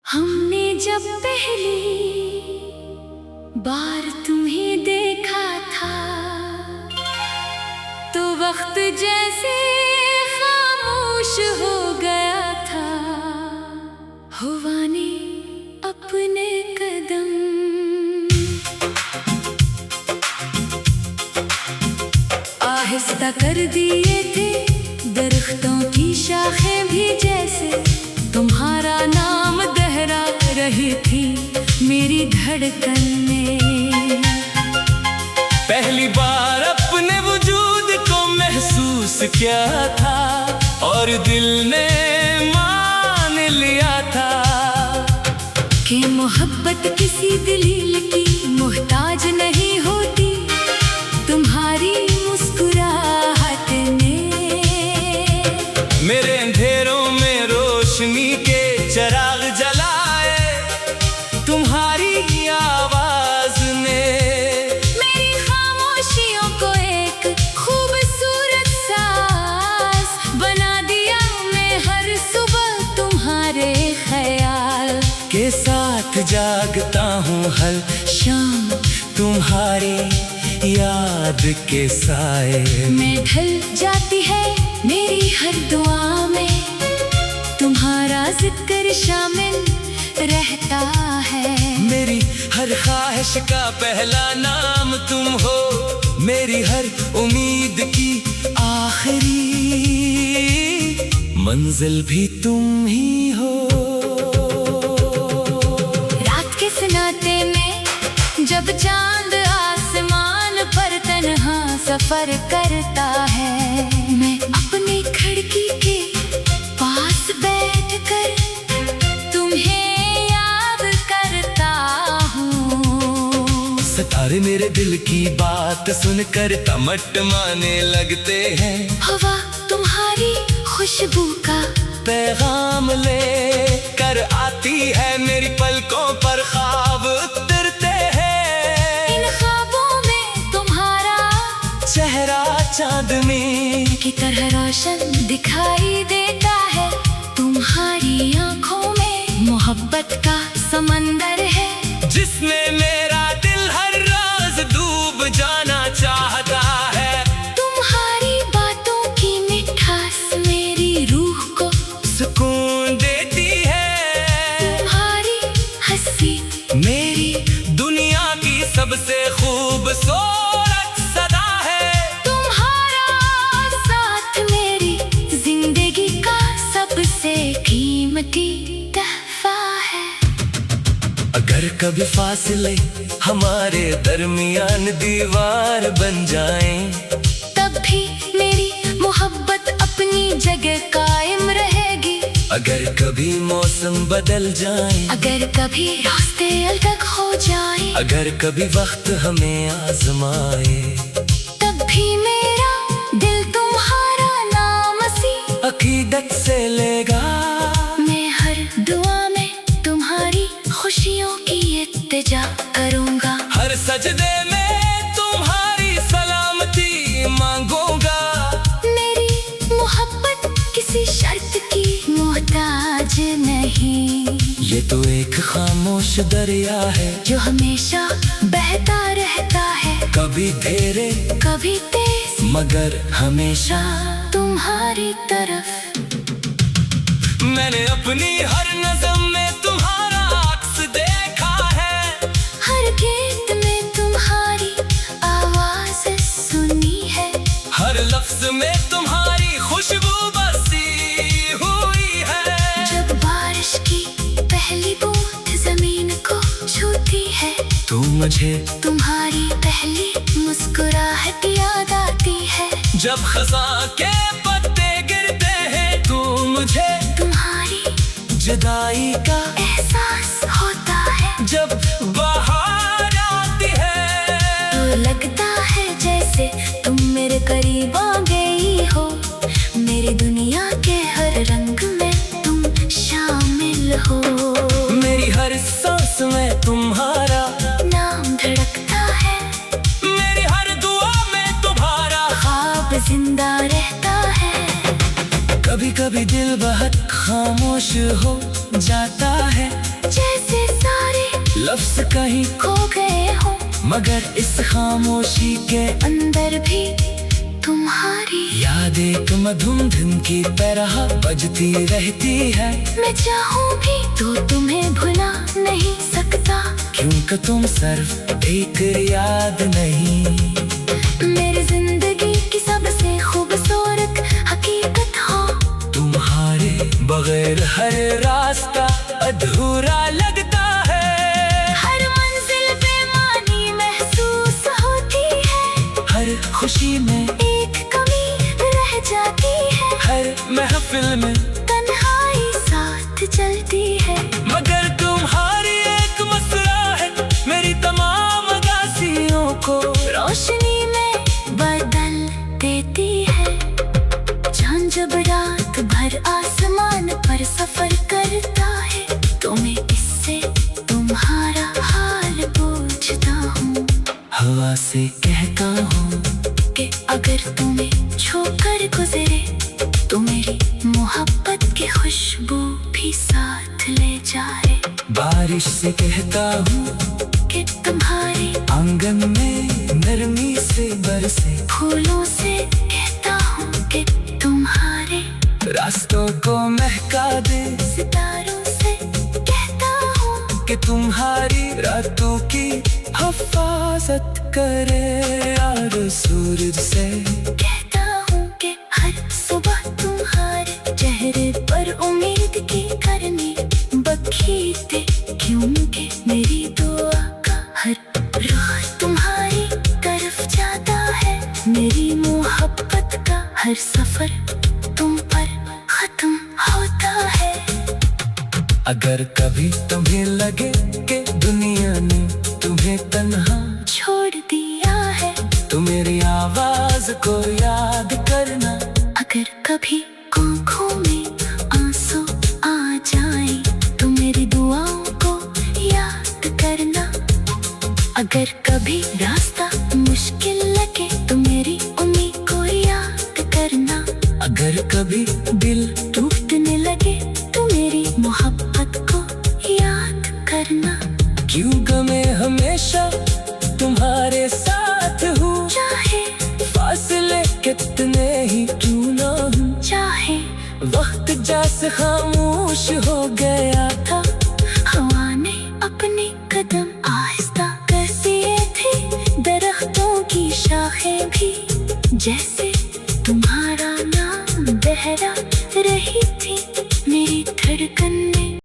हमने जब पहली बार तुम्हें देखा था तो वक्त जैसे खामोश हो गया था। हुआ ने अपने कदम आहिस्ता कर दिए थे, दरख्तों की शाखें भी जैसे तुम्हारा नाम दोहरा रही थी मेरी धड़कन में। पहली बार अपने वजूद को महसूस किया था और दिल ने मान लिया था कि मोहब्बत किसी दलील की मोहताज नहीं होती। तुम्हारी मुस्कुराहट ने मेरे अंधेरों में रोशनी के चिराग जलाए, तुम्हारी आवाज ने मेरी खामोशियों को एक खूबसूरत सांस बना दिया। मैं हर सुबह तुम्हारे ख्याल के साथ जागता हूँ, हर शाम तुम्हारी याद के साए में ढल जाती है मेरी हर दुआ में। तुम्हारा जिक्र शामिल रहता है। मेरी हर ख्वाहिश का पहला नाम तुम हो, मेरी हर उम्मीद की आखिरी मंजिल भी तुम ही हो। रात के सन्नाटे में जब चांद आसमान पर तन्हा सफर करता है, मैं अपनी खिड़की के पास बैठकर तुम्हें याद करता हूँ। सितारे मेरे दिल की बात सुनकर तमटमाने लगते हैं। हवा तुम्हारी खुशबू का पैगाम ले कर आती है, मेरी पलकों पर ख्वाब उतरते हैं। इन ख्वाबों में तुम्हारा चेहरा चांदनी की तरह रोशन दिखाई देता है। तुम्हारी आंखों में मोहब्बत का समंदर है, जिसमें मेरा दिल हर रोज डूब जाना चाहता है। तुम्हारी बातों की मिठास मेरी रूह को सुकून देती है। तुम्हारी हंसी मेरी दुनिया की सबसे खूबसूरत सदा है। तुम्हारा साथ मेरी जिंदगी का सबसे कीमती तोहफा है। अगर कभी फासले हमारे दरमियान दीवार बन जाएं, तब भी मेरी मोहब्बत अपनी जगह कायम रहेगी। अगर कभी मौसम बदल जाए, अगर कभी रास्ते अलग हो जाए, अगर कभी वक्त हमें आजमाए, तब भी मेरा दिल तुम्हारा नाम सी अकीदत से लेगा। मैं हर दुआ में तुम्हारी खुशियों की इल्तिजा करूंगा। हर सजदे में तुम्हारी सलामती मांगूंगा। मेरी मोहब्बत किसी शर्त की मोहताज नहीं। ये तो एक खामोश दरिया है जो हमेशा बहता रहता है, कभी धीरे कभी तेज मगर हमेशा। तुम्हारी तरफ मैंने अपनी हर नज़म में तुम्हारा अक्स देखा है। हर गीत में तुम्हारी आवाज सुनी है। हर लफ्ज में तुम्हारी खुशबू बसी हुई है। जब बारिश की पहली बूंद जमीन को छूती है, तू मुझे तुम्हारी पहली मुस्कुराहट याद आती है। जब खज़ां के पत्ते गिरते हैं, तू मुझे तुम्हारी जुदाई का एहसास होता है। जब बाहर आती है, तो लगता है जैसे तुम मेरे करीब आ गई हो। मेरी दुनिया के हर रंग में तुम शामिल हो। मेरी हर सांस में तुम्हारा नाम धड़कता है। मेरी हर दुआ में तुम्हारा ख्वाब जिंदा रहता है। कभी कभी दिल बहुत खामोश हो जाता है, लफ्ज कहीं खो गए हो, मगर इस खामोशी के अंदर भी तुम्हारी याद एक मधुम धुन की तरह बजती रहती है। मैं चाहूं भी तो तुम्हें भुला नहीं सकता, क्योंकि तुम सिर्फ एक याद नहीं, मेरी जिंदगी की सबसे खूबसूरत हकीकत हो। तुम्हारे बगैर हर रास्ता अधूरा लगता है, हर मंजिल बेमानी महसूस होती है, हर खुशी में एक कमी रह जाती है, हर महफिल में तन्हाई साथ चलती है। मगर तुम्हारी एक मुस्कुराहट मेरी तमाम उदासियों को रोशनी में बदल देती है। चांद जब रात भर आसमान पर सफर करता है, तो मैं इससे तुम्हारा हाल पूछता हूँ। हवा से कहता हूँ कि अगर तुम्हें छोकर गुजरे तो मेरी मोहब्बत की खुशबू भी साथ ले जाए। बारिश से कहता हूँ कि तुम्हारे आंगन में नरमी से बरसे, फूलों से कहता हूँ कि तुम्हारे रास्तों को महका दे, सितारों से कहता हूँ कि तुम्हारी रातों की हिफाजत करे, और सूरज से कहता हूँ कि हर सुबह तुम्हारे चेहरे पर उम्मीद की करनी बखीरते, क्योंकि मेरी दुआ का हर रुख तुम्हारी तरफ जाता है। मेरी मोहब्बत का हर सफर तुम पर खत्म होता है। अगर कभी तुम्हें लगे कि दुनिया ने तुम्हें तन्हा छोड़ दिया है, तो मेरी आवाज को याद करना। अगर कभी आँखों में आंसू आ जाए तो मेरी दुआओं को याद करना। अगर कभी रास्ता मुश्किल लगे तो मेरी उम्मीद को याद करना। अगर कभी दिल टूटने लगे तो मेरी मोहब्बत को याद करना। क्योंकि मैं हमेशा तुम्हारे साथ हूँ, चाहे फासले कितने ही क्यों ना हूँ, चाहे वक्त जैसे खामोश हो गया था, हवा ने अपने कदम आहिस्ता कर दिए थे, दरख्तों की शाखें भी जैसे तुम्हारा नाम बहरा रही थी। मेरी धड़कन